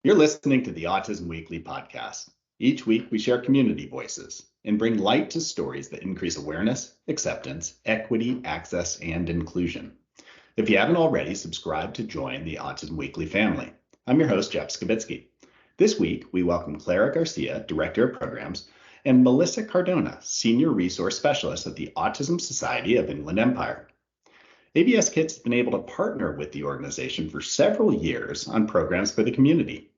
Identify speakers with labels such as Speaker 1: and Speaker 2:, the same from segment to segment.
Speaker 1: You're listening to the Autism Weekly podcast. Each week, we share community voices and bring light to stories that increase awareness, acceptance, equity, access, and inclusion. If you haven't already, subscribe to join the Autism Weekly family. I'm your host, Jeff Skibitsky. This week, we welcome Clara Garcia, Director of Programs, and Melissa Cardona, Senior Resource Specialist at the Autism Society of Inland Empire. ABS Kids has been able to partner with the organization for several years on programs for the community.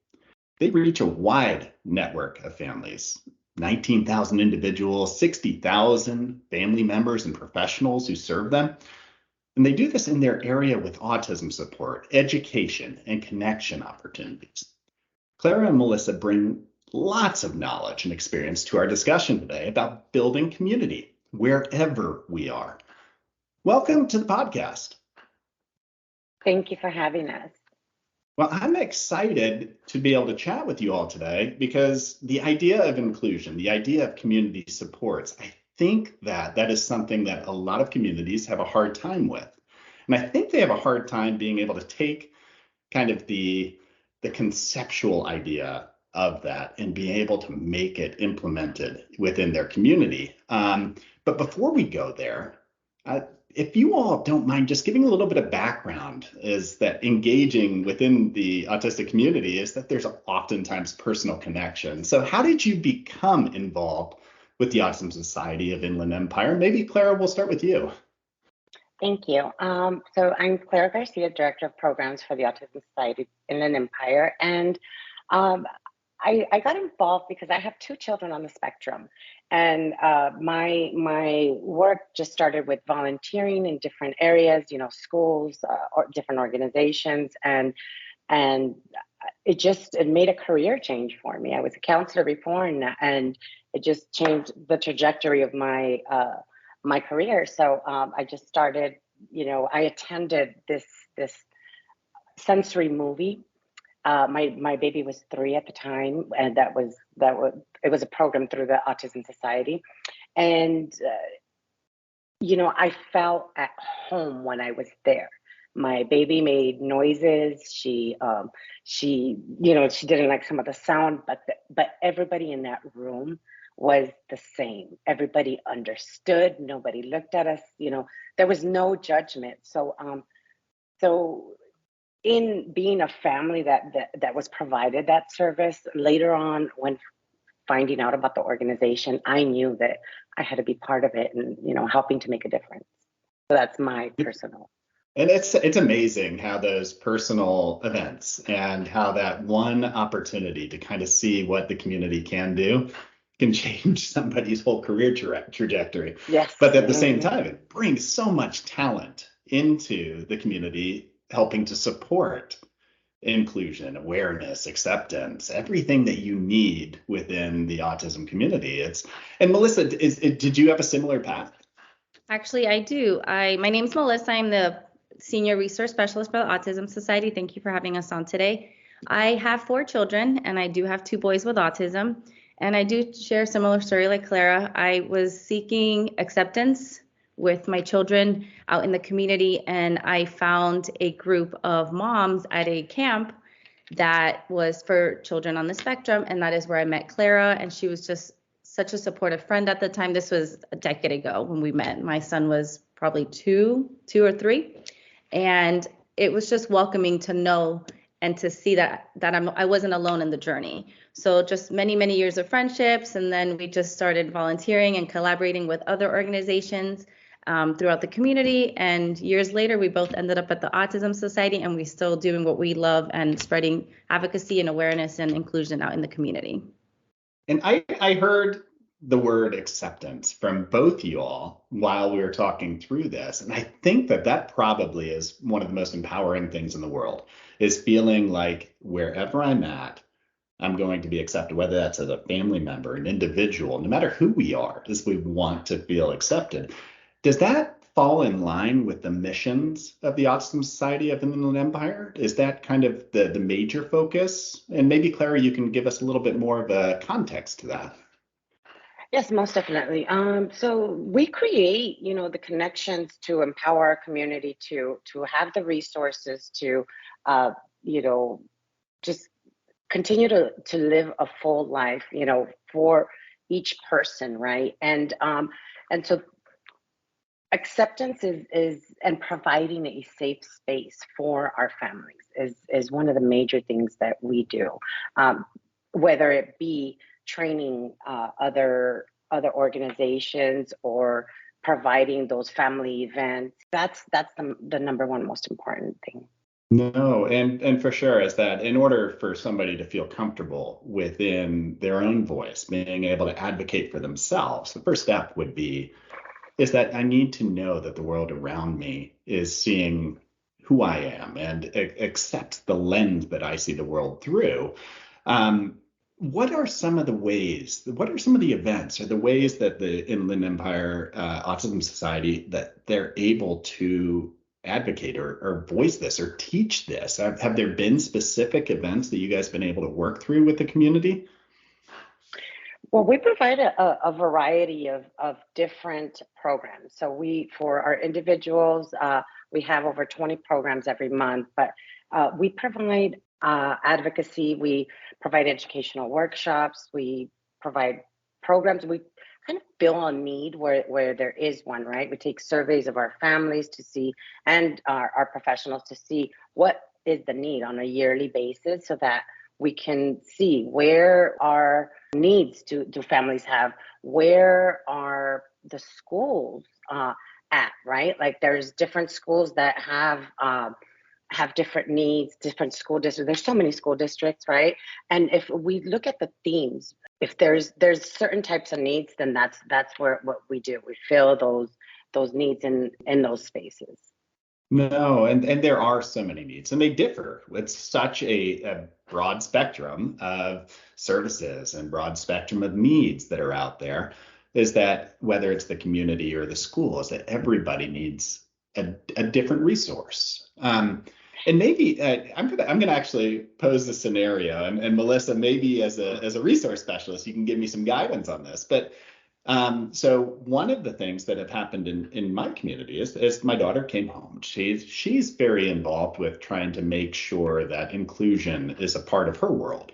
Speaker 1: They reach a wide network of families, 19,000 individuals, 60,000 family members and professionals who serve them. And they do this in their area with autism support, education, and connection opportunities. Clara and Melissa bring lots of knowledge and experience to our discussion today about building community wherever we are. Welcome to the podcast.
Speaker 2: Thank you for having us.
Speaker 1: Well, I'm excited to be able to chat with you all today because the idea of inclusion, the idea of community supports, I think that is something that a lot of communities have a hard time with. And I think they have a hard time being able to take kind of the conceptual idea of that and being able to make it implemented within their community. But before we go there, if you all don't mind just giving a little bit of background, is that engaging within the autistic community is that there's oftentimes personal connection. So how did you become involved with the Autism Society of Inland Empire? Maybe Clara, we'll start with you.
Speaker 2: Thank you. So I'm Clara Garcia, Director of Programs for the Autism Society of Inland Empire. And I got involved because I have two children on the spectrum. And my work just started with volunteering in different areas, schools or different organizations, and it made a career change for me. I was a counselor before, and it just changed the trajectory of my my career. So I just started, I attended this sensory movie. My baby was 3 at the time, and it was a program through the Autism Society, and I felt at home when I was there. My baby made noises. She didn't like some of the sound, but everybody in that room was the same. Everybody understood. Nobody looked at us. There was no judgment. So in being a family that was provided that service, later on when finding out about the organization, I knew that I had to be part of it and, helping to make a difference. So that's my personal.
Speaker 1: And it's amazing how those personal events and how that one opportunity to kind of see what the community can do can change somebody's whole career trajectory.
Speaker 2: Yes.
Speaker 1: But at the same time, it brings so much talent into the community, helping to support inclusion, awareness, acceptance, everything that you need within the autism community. And Melissa, did you have a similar path?
Speaker 3: Actually, I do. My name's Melissa. I'm the Senior Resource Specialist for the Autism Society. Thank you for having us on today. I have 4 children, and I do have 2 boys with autism. And I do share a similar story like Clara. I was seeking acceptance with my children out in the community, and I found a group of moms at a camp that was for children on the spectrum, and that is where I met Clara, and she was just such a supportive friend at the time. This was a decade ago when we met. My son was probably two or three, and it was just welcoming to know and to see that I wasn't alone in the journey. So just many years of friendships, and then we just started volunteering and collaborating with other organizations throughout the community. And years later, we both ended up at the Autism Society, and we're still doing what we love and spreading advocacy and awareness and inclusion out in the community.
Speaker 1: And I heard the word acceptance from both you all while we were talking through this. And I think that probably is one of the most empowering things in the world, is feeling like wherever I'm at, I'm going to be accepted, whether that's as a family member, an individual, no matter who we are, as we want to feel accepted. Does that fall in line with the missions of the Autism Society of Inland Empire? Is that kind of the major focus? And maybe, Clara, you can give us a little bit more of a context to that.
Speaker 2: Yes, most definitely. So we create, the connections to empower our community to have the resources to, just continue to live a full life, for each person, right? And so acceptance is and providing a safe space for our families is one of the major things that we do, um, whether it be training other organizations or providing those family events. That's the number one most important thing.
Speaker 1: No, and for sure is that in order for somebody to feel comfortable within their own voice, being able to advocate for themselves, the first step would be is that I need to know that the world around me is seeing who I am and accepts the lens that I see the world through. Um, what are some of the ways, what are some of the events or the ways that the Inland Empire Autism Society that they're able to advocate or voice this or teach this? Have there been specific events that you guys have been able to work through with the community?
Speaker 2: Well, we provide a variety of different programs. So for our individuals, we have over 20 programs every month, but we provide advocacy, we provide educational workshops, we provide programs. We kind of fill on need where there is one, right? We take surveys of our families to see, and our professionals to see what is the need on a yearly basis so that we can see where our needs do families have, where are the schools at, right? Like there's different schools that have different needs, different school districts. There's so many school districts, right? And if we look at the themes, if there's certain types of needs, then that's where what we do. We fill those needs in those spaces.
Speaker 1: No, and there are so many needs, and they differ. It's such a broad spectrum of services and broad spectrum of needs that are out there. Is that whether it's the community or the school, is that everybody needs a different resource. And maybe I'm gonna actually pose the scenario, and Melissa, maybe as a resource specialist, you can give me some guidance on this, but. So one of the things that have happened in my community is my daughter came home. She's very involved with trying to make sure that inclusion is a part of her world,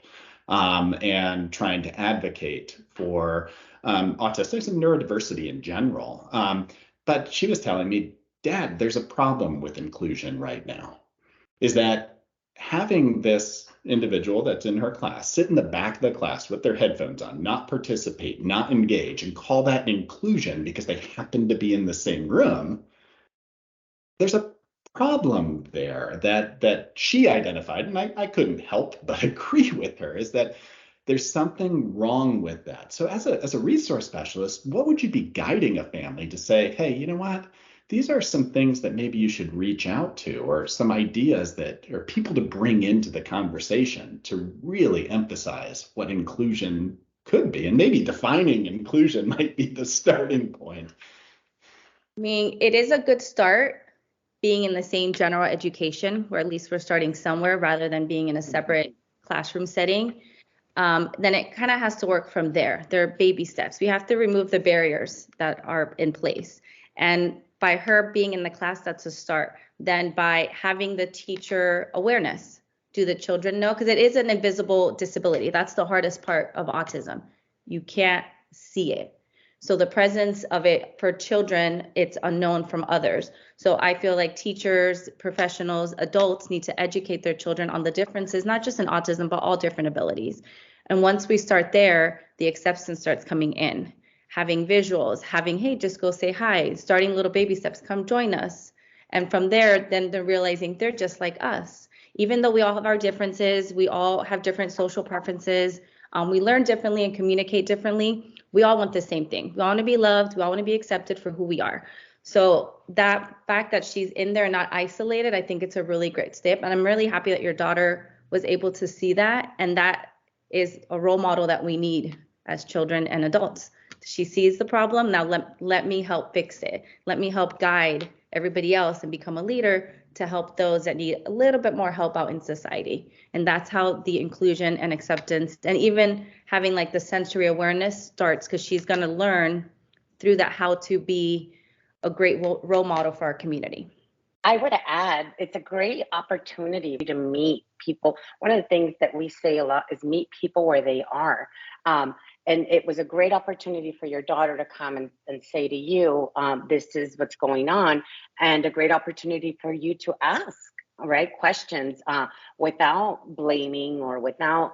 Speaker 1: and trying to advocate for autistics and neurodiversity in general. But she was telling me, Dad, there's a problem with inclusion right now. Is that having this individual that's in her class sit in the back of the class with their headphones on, not participate, not engage, and call that inclusion because they happen to be in the same room, there's a problem there that she identified, and I couldn't help but agree with her, is that there's something wrong with that. So as a resource specialist, what would you be guiding a family to say, hey, you know what? These are some things that maybe you should reach out to, or some ideas that, or people to bring into the conversation to really emphasize what inclusion could be. And maybe defining inclusion might be the starting point.
Speaker 3: I mean, it is a good start being in the same general education, where at least we're starting somewhere rather than being in a separate classroom setting. Then it kind of has to work from there. There are baby steps. We have to remove the barriers that are in place. And by her being in the class, that's a start. Then by having the teacher awareness, do the children know? Because it is an invisible disability. That's the hardest part of autism. You can't see it. So the presence of it for children, it's unknown from others. So I feel like teachers, professionals, adults need to educate their children on the differences, not just in autism, but all different abilities. And once we start there, the acceptance starts coming in. Having visuals, having, hey, just go say hi, starting little baby steps, come join us. And from there, then they're realizing they're just like us. Even though we all have our differences, we all have different social preferences, we learn differently and communicate differently. We all want the same thing. We all want to be loved. We all want to be accepted for who we are. So that fact that she's in there, not isolated, I think it's a really great step. And I'm really happy that your daughter was able to see that. And that is a role model that we need as children and adults. She sees the problem. Now let me help fix it. Let me help guide everybody else and become a leader to help those that need a little bit more help out in society. And that's how the inclusion and acceptance and even having like the sensory awareness starts, because she's going to learn through that how to be a great role model for our community.
Speaker 2: I would add, it's a great opportunity to meet people. One of the things that we say a lot is meet people where they are. Um, and it was a great opportunity for your daughter to come and say to you, this is what's going on, and a great opportunity for you to ask, right, questions without blaming or without,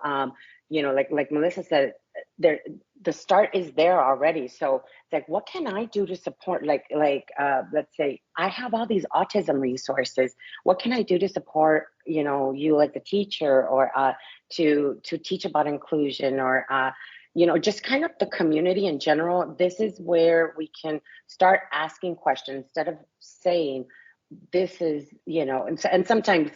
Speaker 2: like Melissa said, there the start is there already. So it's like, what can I do to support? Let's say I have all these autism resources. What can I do to support, you as a teacher, or to teach about inclusion, or just kind of the community in general. This is where we can start asking questions instead of saying, this is, and sometimes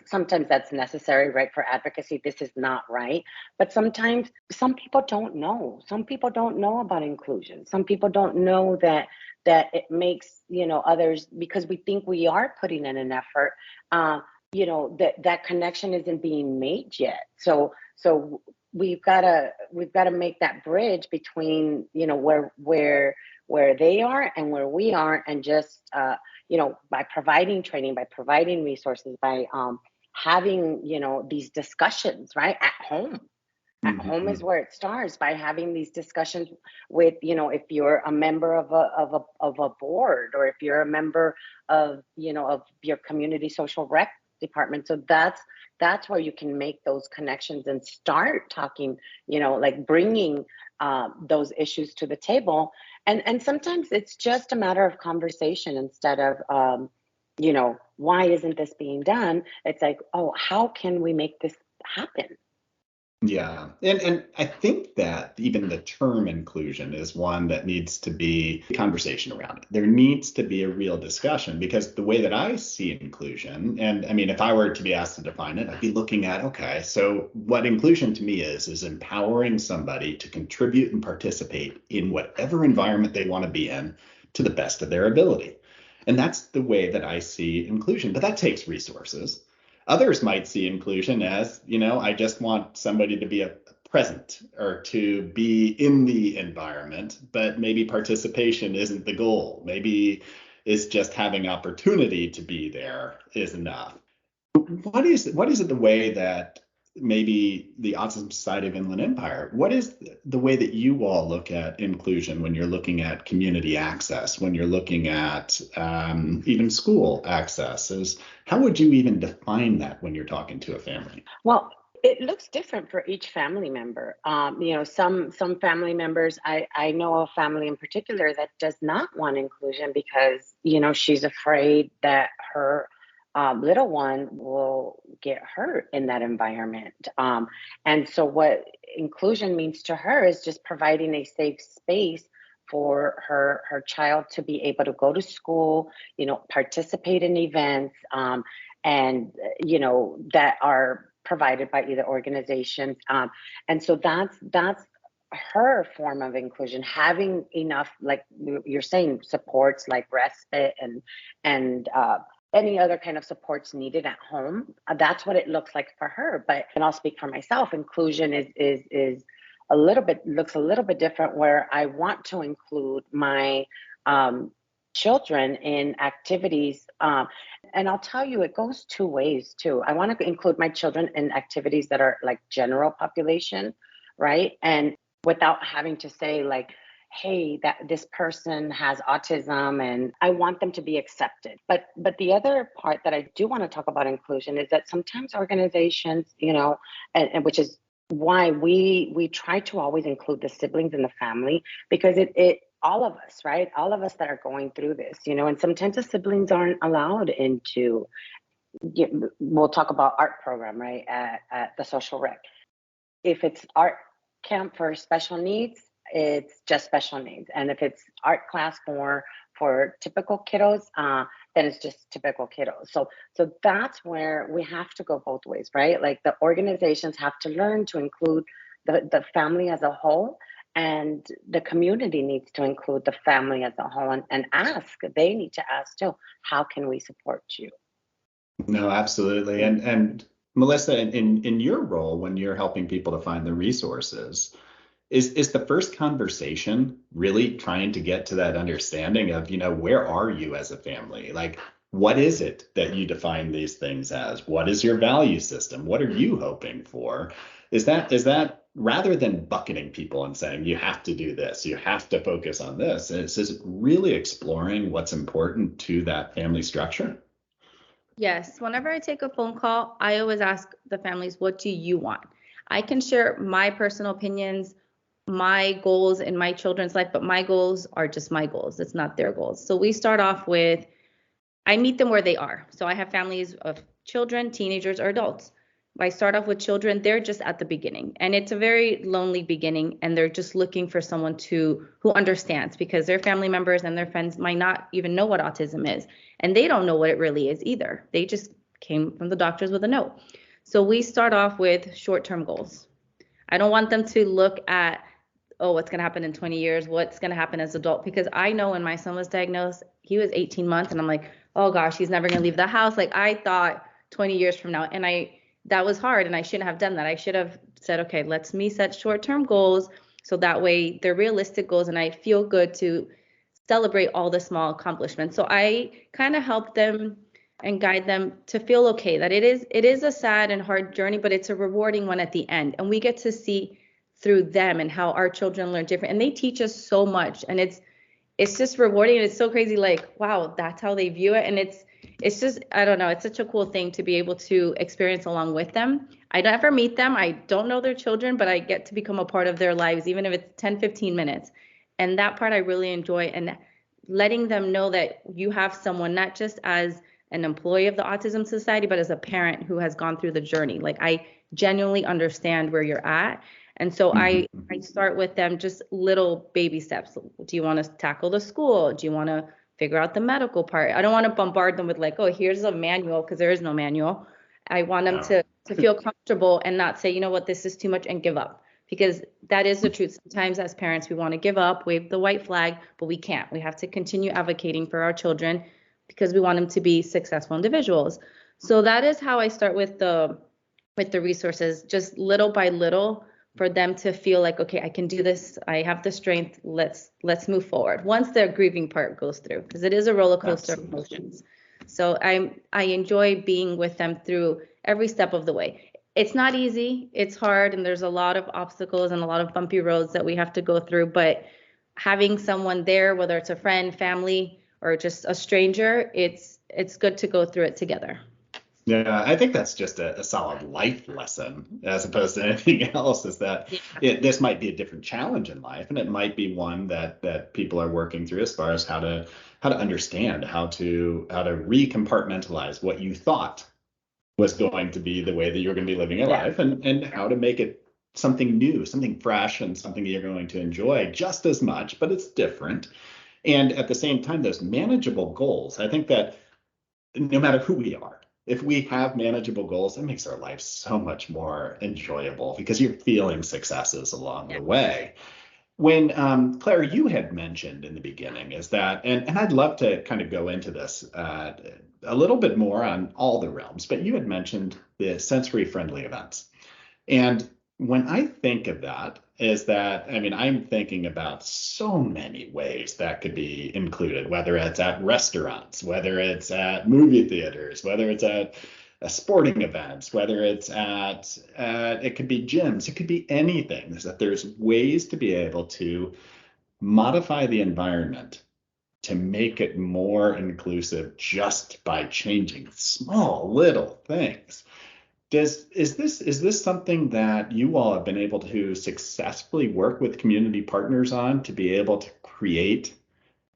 Speaker 2: that's necessary, right, for advocacy. This is not right. But sometimes some people don't know. Some people don't know about inclusion. Some people don't know that it makes, others, because we think we are putting in an effort, that connection isn't being made yet. So we've got to make that bridge between, where they are and where we are, and just by providing training, by providing resources, by having, these discussions, right, at home. At home is where it starts, by having these discussions with, if you're a member of a board, or if you're a member of, of your community social rec department. So that's where you can make those connections and start talking, like bringing those issues to the table. And sometimes it's just a matter of conversation instead of, why isn't this being done? It's like, oh, how can we make this happen?
Speaker 1: Yeah. And I think that even the term inclusion is one that needs to be a conversation around it. There needs to be a real discussion, because the way that I see inclusion, and I mean, if I were to be asked to define it, I'd be looking at, okay, so what inclusion to me is empowering somebody to contribute and participate in whatever environment they want to be in to the best of their ability. And that's the way that I see inclusion, but that takes resources. Others might see inclusion as, I just want somebody to be present or to be in the environment, but maybe participation isn't the goal. Maybe it's just having opportunity to be there is enough. What is it the way that maybe the Autism Society of Inland Empire, what is the way that you all look at inclusion when you're looking at community access, when you're looking at even school access? How would you even define that when you're talking to a family?
Speaker 2: Well, it looks different for each family member. Some family members, I know a family in particular that does not want inclusion because, she's afraid that her little one will get hurt in that environment. And so what inclusion means to her is just providing a safe space for her child to be able to go to school, participate in events, and that are provided by either organizations. And so that's her form of inclusion, having enough, like you're saying, supports like respite and any other kind of supports needed at home. That's what it looks like for her. But, and I'll speak for myself, inclusion is looks a little bit different, where I want to include my children in activities. And I'll tell you, it goes two ways too. I want to include my children in activities that are like general population, right? And without having to say like, hey, that this person has autism, and I want them to be accepted. But the other part that I do want to talk about inclusion is that sometimes organizations, and which is why we try to always include the siblings in the family, because it all of us, right? All of us that are going through this, and sometimes the siblings aren't allowed into, we'll talk about art program, right? At the social rec. If it's art camp for special needs, it's just special needs. And if it's art class for typical kiddos, then it's just typical kiddos. So that's where we have to go both ways, right? Like the organizations have to learn to include the family as a whole, and the community needs to include the family as a whole, and they need to ask too, how can we support you?
Speaker 1: No, absolutely. And Melissa, in your role, when you're helping people to find the resources, is the first conversation really trying to get to that understanding of, where are you as a family? Like, What is it that you define these things as? What is your value system? What are you hoping for? Is that rather than bucketing people and saying you have to do this, you have to focus on this, is it really exploring what's important to that family structure?
Speaker 3: Yes, whenever I take a phone call, I always ask the families, what do you want? I can share my personal opinions, my goals in my children's life, but my goals are just my goals. It's not their goals. So we start off with, I meet them where they are. So I have families of children, teenagers, or adults. I start off with children, they're just at the beginning. And it's a very lonely beginning, and they're just looking for someone who understands, because their family members and their friends might not even know what autism is. And they don't know what it really is either. They just came from the doctors with a note. So we start off with short-term goals. I don't want them to look at, oh, what's going to happen in 20 years? What's going to happen as an adult? Because I know when my son was diagnosed, he was 18 months, and I'm like, oh gosh, he's never going to leave the house. Like, I thought 20 years from now, and that was hard, and I shouldn't have done that. I should have said, okay, let's me set short-term goals, so that way they're realistic goals, and I feel good to celebrate all the small accomplishments. So I kind of help them and guide them to feel okay, that it is a sad and hard journey, but it's a rewarding one at the end. And we get to see through them and how our children learn different. And they teach us so much, and it's just rewarding, and it's so crazy, like, wow, that's how they view it. And it's just, I don't know, it's such a cool thing to be able to experience along with them. I never meet them, I don't know their children, but I get to become a part of their lives, even if it's 10-15 minutes. And that part I really enjoy, and letting them know that you have someone, not just as an employee of the Autism Society, but as a parent who has gone through the journey. Like, I genuinely understand where you're at. And so I start with them, just little baby steps. Do you want to tackle the school? Do you want to figure out the medical part? I don't want to bombard them with like, oh, here's a manual, because there is no manual. I want them to feel comfortable and not say, you know what, this is too much, and give up. Because that is the truth. Sometimes as parents, we want to give up, wave the white flag, but we can't. We have to continue advocating for our children, because we want them to be successful individuals. So that is how I start with the resources, just little by little, for them to feel like, okay, I can do this. I have the strength. Let's move forward. Once their grieving part goes through, because it is a roller coaster of emotions. So I enjoy being with them through every step of the way. It's not easy. It's hard, and there's a lot of obstacles and a lot of bumpy roads that we have to go through. But having someone there, whether it's a friend, family, or just a stranger, it's good to go through it together.
Speaker 1: Yeah, I think that's just a solid life lesson as opposed to anything else, is that this might be a different challenge in life, and it might be one that people are working through as far as how to understand, how to recompartmentalize what you thought was going to be the way that you're going to be living your life, and how to make it something new, something fresh, and something that you're going to enjoy just as much, but it's different. And at the same time, those manageable goals. I think that no matter who we are, if we have manageable goals, it makes our life so much more enjoyable, because you're feeling successes along the way. When Claire, you had mentioned in the beginning is that, and I'd love to kind of go into this a little bit more on all the realms, but you had mentioned the sensory friendly events. And when I think of that, is that, I mean, I'm thinking about so many ways that could be included, whether it's at restaurants, whether it's at movie theaters, whether it's at sporting events, whether it's at, it could be gyms, it could be anything. Is that there's ways to be able to modify the environment to make it more inclusive just by changing small little things. Is this something that you all have been able to successfully work with community partners on, to be able to create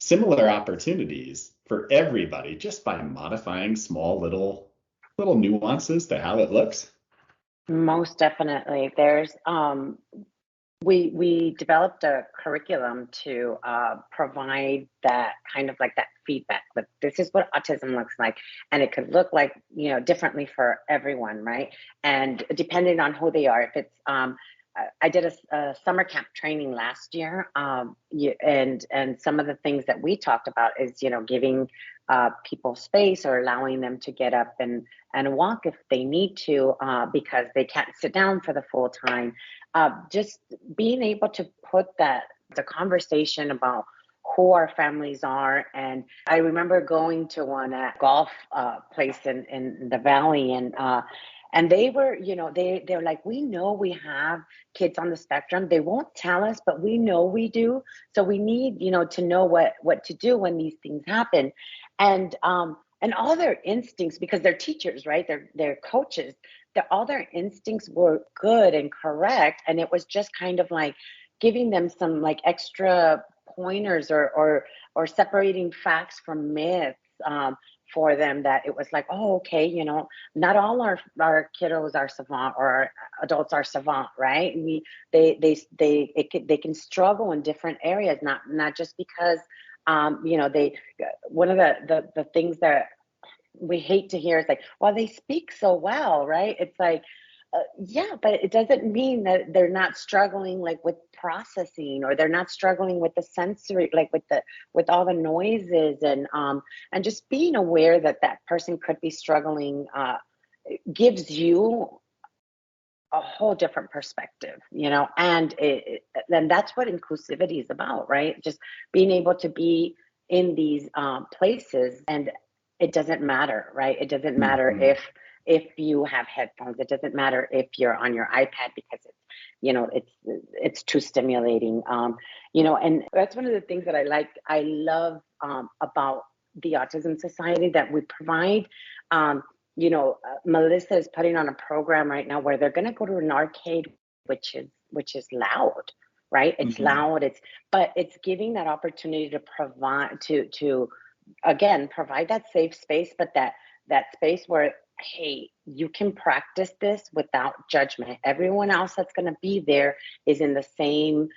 Speaker 1: similar opportunities for everybody just by modifying small little nuances to how it looks?
Speaker 2: Most definitely. There's we developed a curriculum to provide that kind of like that feedback. Like, this is what autism looks like, and it could look like, differently for everyone, right? And depending on who they are, if it's I did a summer camp training last year, and some of the things that we talked about is, giving people space, or allowing them to get up and walk if they need to, because they can't sit down for the full time. Just being able to put the conversation about who our families are. And I remember going to one golf place in the valley, and they were, they're like, we know we have kids on the spectrum. They won't tell us, but we know we do. So we need, to know what to do when these things happen. And all their instincts, because they're teachers, right? They're coaches. All their instincts were good and correct. And it was just kind of like giving them some like extra pointers or separating facts from myths, for them, that it was like, oh, okay, not all our kiddos are savant, or our adults are savant, right? They can struggle in different areas, not just because they one of the things that we hate to hear is like, well, they speak so well, right? It's like, yeah, but it doesn't mean that they're not struggling like with processing, or they're not struggling with the sensory, like with all the noises, and just being aware that that person could be struggling gives you a whole different perspective, and then that's what inclusivity is about, right? Just being able to be in these places, and it doesn't matter, right? It doesn't matter
Speaker 1: Mhm.
Speaker 2: if you have headphones. It doesn't matter if you're on your iPad, because it's too stimulating. And that's one of the things that I love about the Autism Society, that we provide. Melissa is putting on a program right now where they're going to go to an arcade, which is loud, right? It's
Speaker 1: Mhm.
Speaker 2: loud. But it's giving that opportunity to provide to again provide that safe space, but that space where, hey, you can practice this without judgment. Everyone else that's going to be there is in the same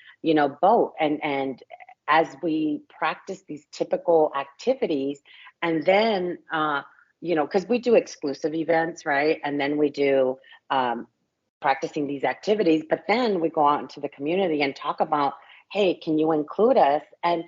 Speaker 2: boat, and as we practice these typical activities, and then because we do exclusive events, right? And then we do practicing these activities, but then we go out into the community and talk about, hey, can you include us? And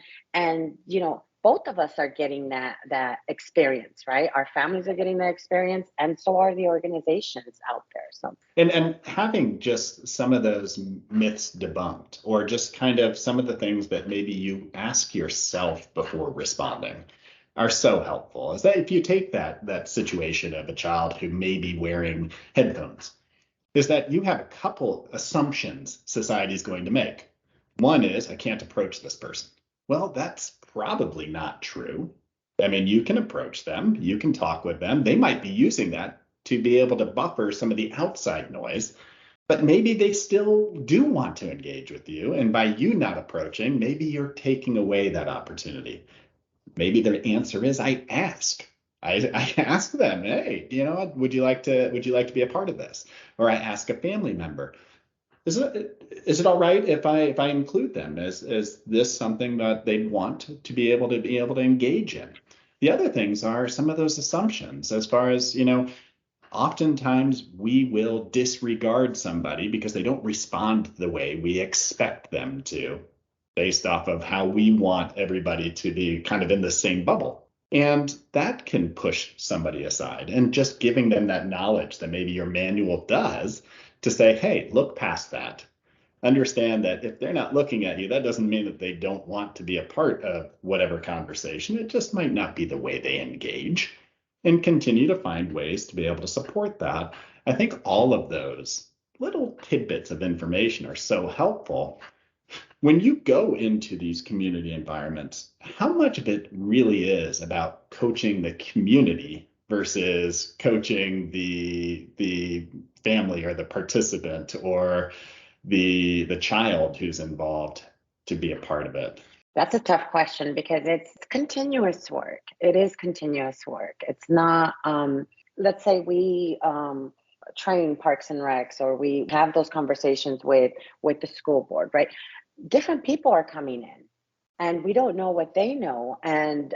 Speaker 2: both of us are getting that experience, right? Our families are getting that experience, and so are the organizations out there. So
Speaker 1: And having just some of those myths debunked, or just kind of some of the things that maybe you ask yourself before responding, are so helpful. Is that if you take that situation of a child who may be wearing headphones, is that you have a couple assumptions society is going to make. One is, I can't approach this person. Well, that's probably not true. I mean, you can approach them, you can talk with them. They might be using that to be able to buffer some of the outside noise, but maybe they still do want to engage with you. And by you not approaching, maybe you're taking away that opportunity. Maybe their answer is, I ask. I ask them, hey, would you like to be a part of this? Or I ask a family member, is it all right if I include them? Is this something that they want to be able to engage in? The other things are some of those assumptions, as far as, oftentimes we will disregard somebody because they don't respond the way we expect them to, based off of how we want everybody to be kind of in the same bubble. And that can push somebody aside. And just giving them that knowledge that maybe your manual does, to say, hey, look past that. Understand that if they're not looking at you, that doesn't mean that they don't want to be a part of whatever conversation. It just might not be the way they engage, and continue to find ways to be able to support that. I think all of those little tidbits of information are so helpful. When you go into these community environments, how much of it really is about coaching the community versus coaching the family or the participant or the child who's involved to be a part of it?
Speaker 2: that's a tough question, because it's continuous work. It is continuous work. It's not, let's say we train Parks and Recs, or we have those conversations with the school board, right? Different people are coming in, and we don't know what they know, and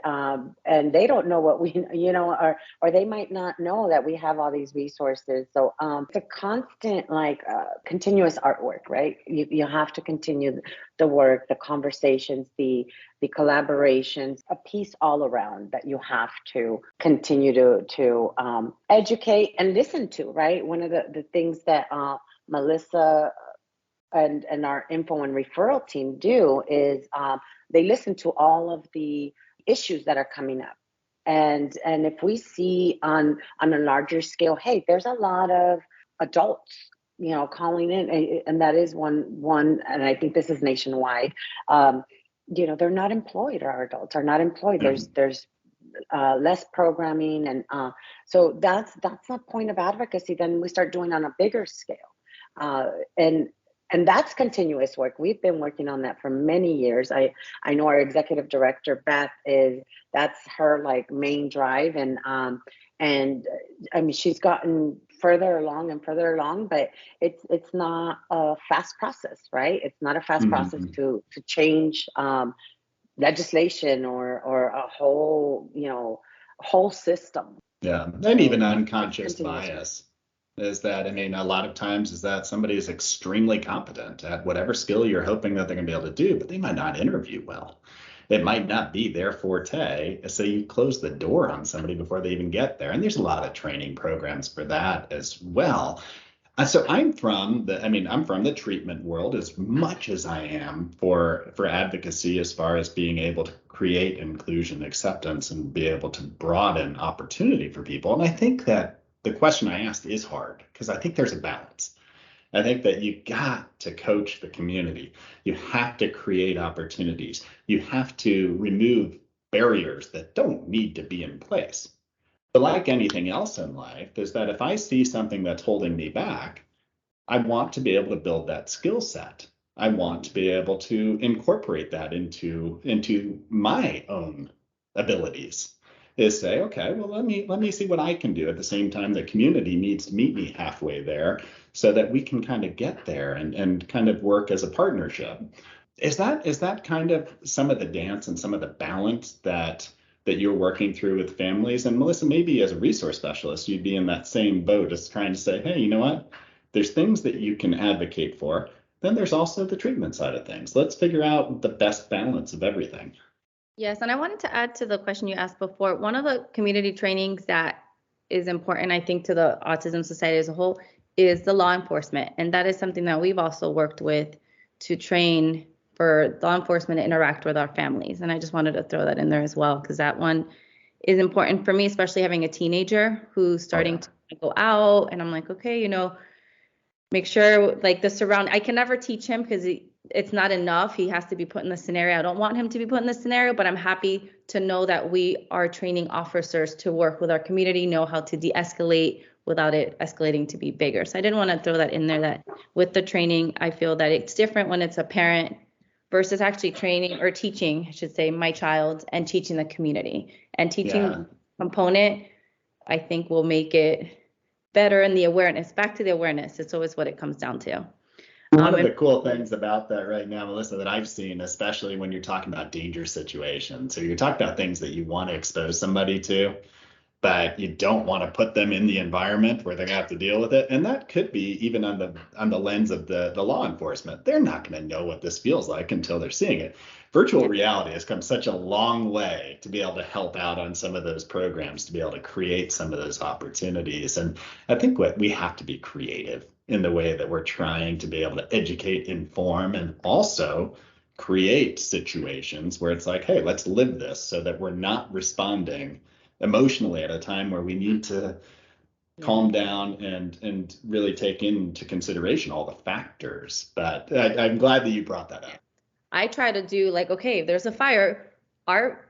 Speaker 2: they don't know what we, or they might not know that we have all these resources. So it's a constant, like continuous artwork, right? You have to continue the work, the conversations, the collaborations, a piece all around that you have to continue to educate and listen to, right? One of the things that Melissa and our info and referral team do is they listen to all of the issues that are coming up. And if we see on a larger scale, hey, there's a lot of adults, calling in, and that is one, and I think this is nationwide. They're not employed. Our adults are not employed. There's less programming, and so that's a point of advocacy. Then we start doing on a bigger scale, and that's continuous work. We've been working on that for many years. I know our executive director Beth that's her like main drive, and I mean she's gotten further along, but it's not a fast process, right? It's not a fast process to change legislation or a whole system.
Speaker 1: Yeah, and even unconscious bias is that, I mean, a lot of times is that somebody is extremely competent at whatever skill you're hoping that they're going to be able to do, but they might not interview well. It might not be their forte. So you close the door on somebody before they even get there. And there's a lot of training programs for that as well. So I'm from the treatment world as much as I am for advocacy as far as being able to create inclusion, acceptance, and be able to broaden opportunity for people. And I think that the question I asked is hard because I think there's a balance. I think that you got to coach the community. You have to create opportunities. You have to remove barriers that don't need to be in place. But like anything else in life, is that if I see something that's holding me back, I want to be able to build that skill set. I want to be able to incorporate that into my own abilities. Is say, okay, well, let me see what I can do. At the same time, the community needs to meet me halfway there so that we can kind of get there and kind of work as a partnership. Is that kind of some of the dance and some of the balance that you're working through with families? And Melissa, maybe as a resource specialist, you'd be in that same boat as trying to say, hey, you know what? There's things that you can advocate for. Then there's also the treatment side of things. Let's figure out the best balance of everything.
Speaker 3: Yes, and I wanted to add to the question you asked before. One of the community trainings that is important, I think, to the Autism Society as a whole is the law enforcement. And that is something that we've also worked with to train for law enforcement to interact with our families. And I just wanted to throw that in there as well, because that one is important for me, especially having a teenager who's starting to go out. And I'm like, okay, make sure like I can never teach him because it's not enough. He has to be put in the scenario. I don't want him to be put in the scenario, but I'm happy to know that we are training officers to work with our community, know how to de-escalate without it escalating to be bigger. So I didn't want to throw that in there, that with the training, I feel that it's different when it's a parent versus actually training or teaching, I should say, my child and teaching the community. And teaching component, I think, will make it better in the awareness. Back to the awareness. It's always what it comes down to.
Speaker 1: One of the cool things about that right now, Melissa, that I've seen, especially when you're talking about danger situations, so you're talking about things that you want to expose somebody to, but you don't want to put them in the environment where they're going to have to deal with it. And that could be even on the lens of the law enforcement. They're not going to know what this feels like until they're seeing it. Virtual reality has come such a long way to be able to help out on some of those programs, to be able to create some of those opportunities. And I think we have to be creative in the way that we're trying to be able to educate, inform, and also create situations where it's like, hey, let's live this so that we're not responding emotionally at a time where we need to calm down and really take into consideration all the factors. But I'm glad that you brought that up.
Speaker 3: I try to do like, okay, if there's a fire, our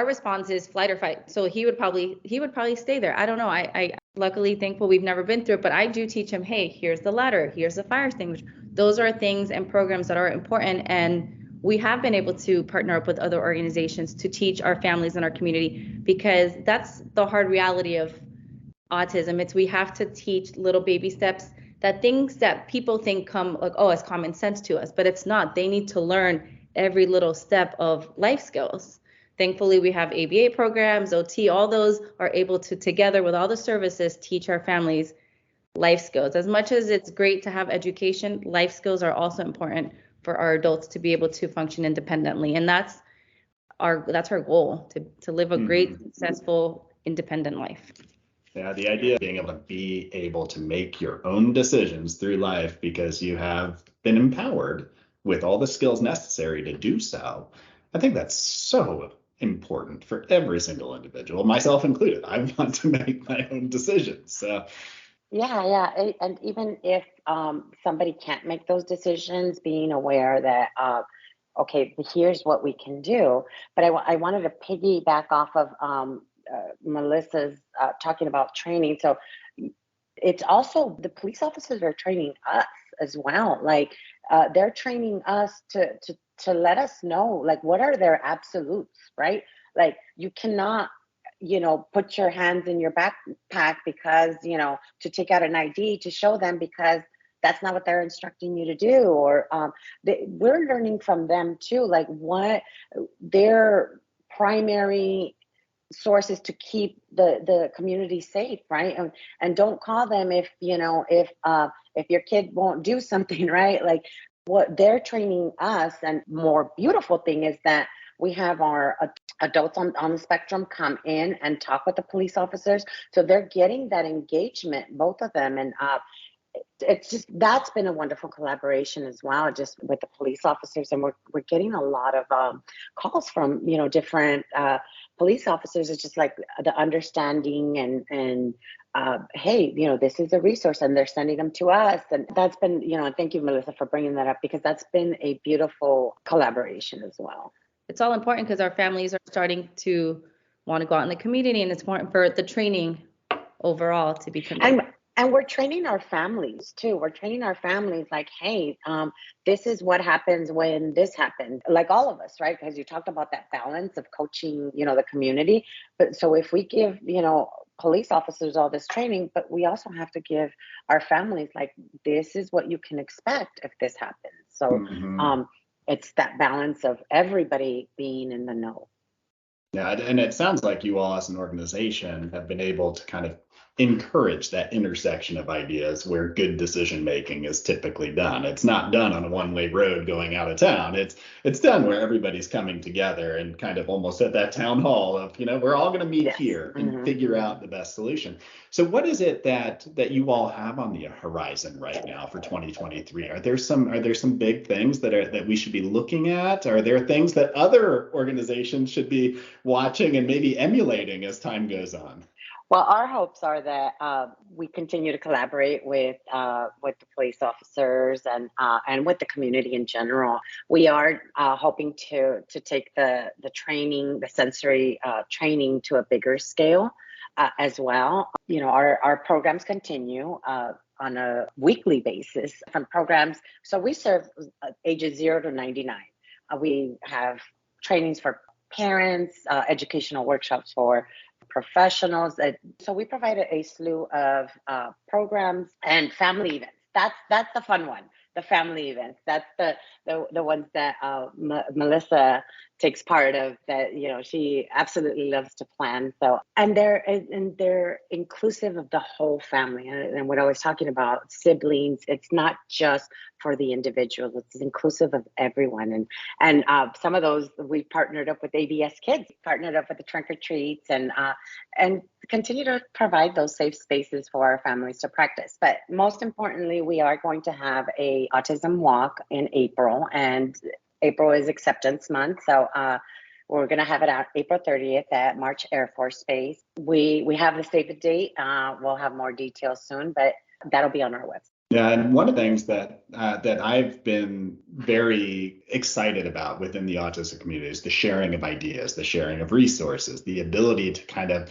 Speaker 3: response is flight or fight. So he would probably stay there. I don't know. I luckily thankful we've never been through it, but I do teach him, hey, here's the ladder, here's the fire extinguisher. Those are things and programs that are important. And we have been able to partner up with other organizations to teach our families and our community, because that's the hard reality of autism. We have to teach little baby steps, that things that people think come like, oh, it's common sense to us, but it's not. They need to learn every little step of life skills. Thankfully, we have ABA programs, OT, all those are able to, together with all the services, teach our families life skills. As much as it's great to have education, life skills are also important for our adults to be able to function independently. And that's our goal, to live a great, successful, independent life.
Speaker 1: Yeah, the idea of being able to make your own decisions through life because you have been empowered with all the skills necessary to do so. I think that's so important for every single individual, myself included. I want to make my own decisions. So
Speaker 2: And even if somebody can't make those decisions, being aware that, okay, here's what we can do. But I wanted to piggyback off of Melissa's talking about training. So it's also the police officers are training us as well. Like they're training us to let us know, like, what are their absolutes, right? Like you cannot, put your hands in your backpack because, to take out an ID to show them, because that's not what they're instructing you to do. Or we're learning from them too, like what their primary source is to keep the community safe, right? And don't call them if your kid won't do something, right? Like what they're training us. And more beautiful thing is that we have our adults on the spectrum come in and talk with the police officers, so they're getting that engagement, both of them. And it's just, that's been a wonderful collaboration as well, just with the police officers. And we're getting a lot of calls from different police officers. It's just like the understanding and hey, this is a resource, and they're sending them to us. And that's been, and thank you, Melissa, for bringing that up, because that's been a beautiful collaboration as well.
Speaker 3: It's all important because our families are starting to want to go out in the community, and it's important for the training overall to be conducted.
Speaker 2: And we're training our families too. We're training our families like, hey, this is what happens when this happens, like all of us, right? Because you talked about that balance of coaching, the community. But so if we give, police officers all this training, but we also have to give our families, like, this is what you can expect if this happens. So it's that balance of everybody being in the know.
Speaker 1: Yeah, and it sounds like you all as an organization have been able to kind of encourage that intersection of ideas where good decision making is typically done. It's not done on a one-way road going out of town. It's done where everybody's coming together and kind of almost at that town hall of, we're all going to meet here and figure out the best solution. So what is it that you all have on the horizon right now for 2023? Are there some big things that we should be looking at? Are there things that other organizations should be watching and maybe emulating as time goes on?
Speaker 2: Well, our hopes are that we continue to collaborate with the police officers and with the community in general. We are hoping to take the training, the sensory training, to a bigger scale as well. Our programs continue on a weekly basis from programs. So we serve ages 0 to 99. We have trainings for parents, educational workshops for professionals. So we provided a slew of programs and family events. That's the fun one. The family events. That's the ones that Melissa takes part of. That she absolutely loves to plan. So and they're inclusive of the whole family. And what I was talking about, siblings. It's not just for the individuals. It's inclusive of everyone. And some of those we partnered up with ABS Kids, partnered up with the Trunk or Treats, and continue to provide those safe spaces for our families to practice. But most importantly, we are going to have a autism walk in April, and April is acceptance month. So we're going to have it out April 30th at March Air Force Base. We have the save the date. We'll have more details soon, but that'll be on our website.
Speaker 1: Yeah, and one of the things that I've been very excited about within the autistic community is the sharing of ideas, the sharing of resources, the ability to kind of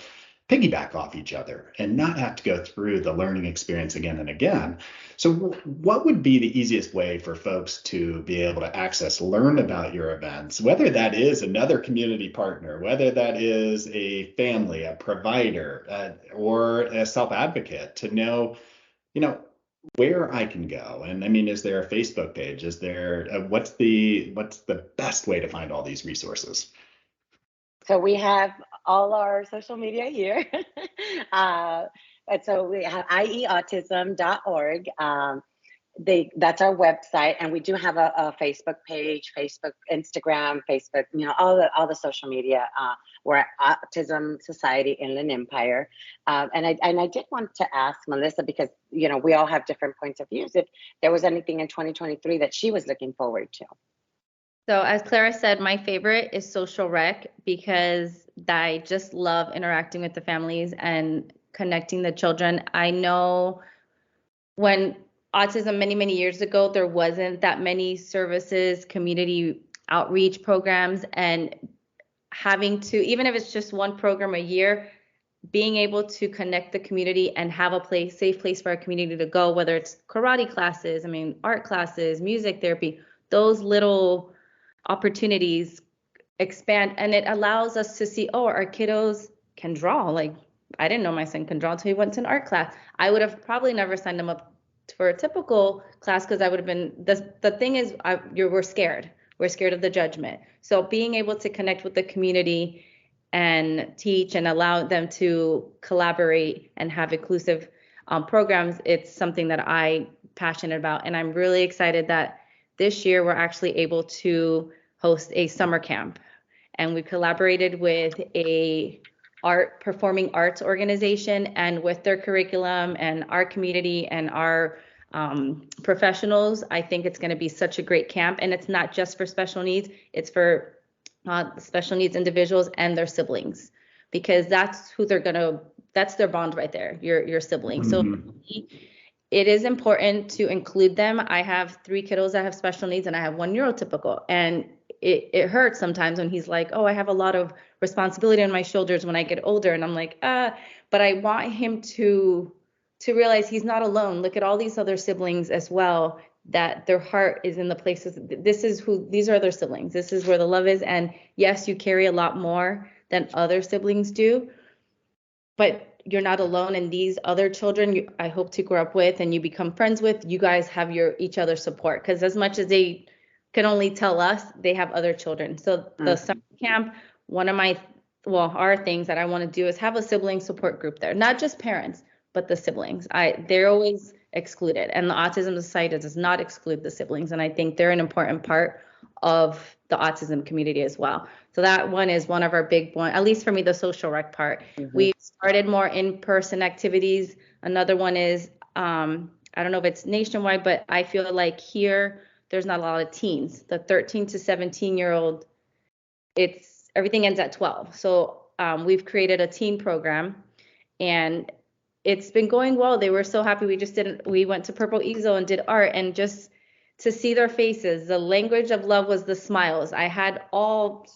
Speaker 1: piggyback off each other and not have to go through the learning experience again and again. So what would be the easiest way for folks to be able to learn about your events, whether that is another community partner, whether that is a family, a provider, or a self-advocate, to know, where I can go? And I mean, is there a Facebook page? Is there what's the best way to find all these resources?
Speaker 2: So we have all our social media here. And so we have ieautism.org. That's our website, and we do have a Facebook page, Facebook, Instagram, Facebook, all the social media. We're at Autism Society Inland Empire. And I did want to ask Melissa, because we all have different points of views, if there was anything in 2023 that she was looking forward to.
Speaker 3: So as Clara said, my favorite is social rec, because I just love interacting with the families and connecting the children. I know when autism many years ago, there wasn't that many services, community outreach programs, and having to, even if it's just one program a year, being able to connect the community and have a safe place for our community to go, whether it's karate classes, art classes, music therapy, those little opportunities expand, and it allows us to see, oh, our kiddos can draw. Like, I didn't know my son can draw until he went to an art class. I would have probably never signed him up for a typical class, because I would have been, the thing is, we're scared. We're scared of the judgment. So being able to connect with the community and teach and allow them to collaborate and have inclusive programs, it's something that I'm passionate about. And I'm really excited that this year we're actually able to host a summer camp. And we collaborated with a performing arts organization, and with their curriculum and our community and our professionals, I think it's going to be such a great camp. And it's not just for special needs, it's for special needs individuals and their siblings, because that's who that's their bond right there, your sibling.
Speaker 1: Mm-hmm.
Speaker 3: So it is important to include them. I have 3 kiddos that have special needs, and I have 1 neurotypical, and it hurts sometimes when he's like, oh, I have a lot of responsibility on my shoulders when I get older. And I'm like, but I want him to realize he's not alone. Look at all these other siblings as well, that their heart is in the places. These are their siblings. This is where the love is. And yes, you carry a lot more than other siblings do, but you're not alone. And these other children I hope to grow up with and you become friends with, you guys have each other's support. Because as much as they can only tell us, they have other children. So the summer camp, one of our things that I want to do is have a sibling support group there, not just parents, but the siblings. They're always excluded, and the Autism Society does not exclude the siblings. And I think they're an important part of the autism community as well. So that one is one of our big one, at least for me, the social rec part. Mm-hmm. We've started more in-person activities. Another one is, I don't know if it's nationwide, but I feel like here, there's not a lot of teens. The 13 to 17-year-old, everything ends at 12. So we've created a teen program, and it's been going well. They were so happy. We went to Purple Easel and did art, and just to see their faces, the language of love was the smiles. I had all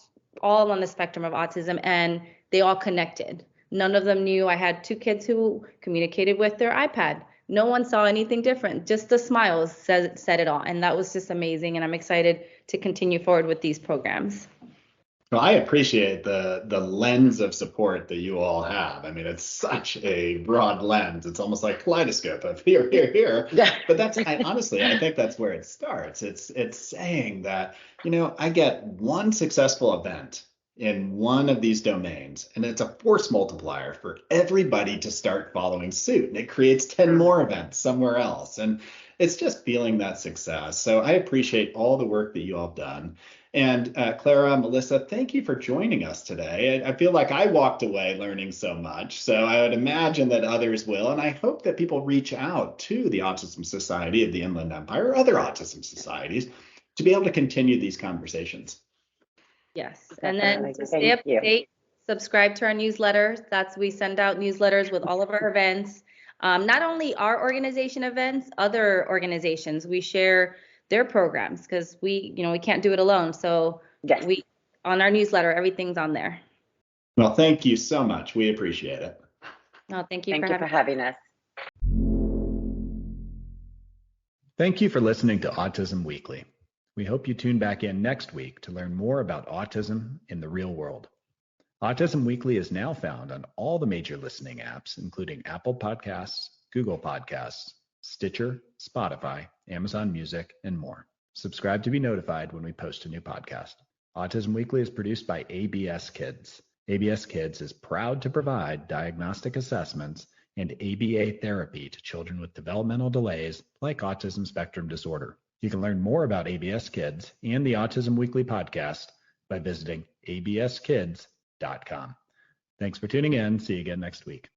Speaker 3: on the spectrum of autism, and they all connected. None of them knew. I had 2 kids who communicated with their iPad. No one saw anything different. Just the smiles said it all. And that was just amazing. And I'm excited to continue forward with these programs.
Speaker 1: Well, I appreciate the lens of support that you all have. I mean, it's such a broad lens. It's almost like kaleidoscope of here. But honestly, I think that's where it starts. It's saying that, I get one successful event in one of these domains, and it's a force multiplier for everybody to start following suit, and it creates 10 more events somewhere else, and it's just feeling that success. So I appreciate all the work that you all have done. And Clara, Melissa, thank you for joining us today. I feel like I walked away learning so much, so I would imagine that others will, and I hope that people reach out to the Autism Society of the Inland Empire or other autism societies to be able to continue these conversations.
Speaker 3: Yes, and then to stay up to date, subscribe to our newsletters. We send out newsletters with all of our events. Not only our organization events, other organizations, we share their programs, because we can't do it alone. So yes, on our newsletter, everything's on there.
Speaker 1: Well, thank you so much. We appreciate it.
Speaker 3: No, thank you
Speaker 2: for having us.
Speaker 1: Thank you for listening to Autism Weekly. We hope you tune back in next week to learn more about autism in the real world. Autism Weekly is now found on all the major listening apps, including Apple Podcasts, Google Podcasts, Stitcher, Spotify, Amazon Music, and more. Subscribe to be notified when we post a new podcast. Autism Weekly is produced by ABS Kids. ABS Kids is proud to provide diagnostic assessments and ABA therapy to children with developmental delays like autism spectrum disorder. You can learn more about ABS Kids and the Autism Weekly podcast by visiting abskids.com. Thanks for tuning in. See you again next week.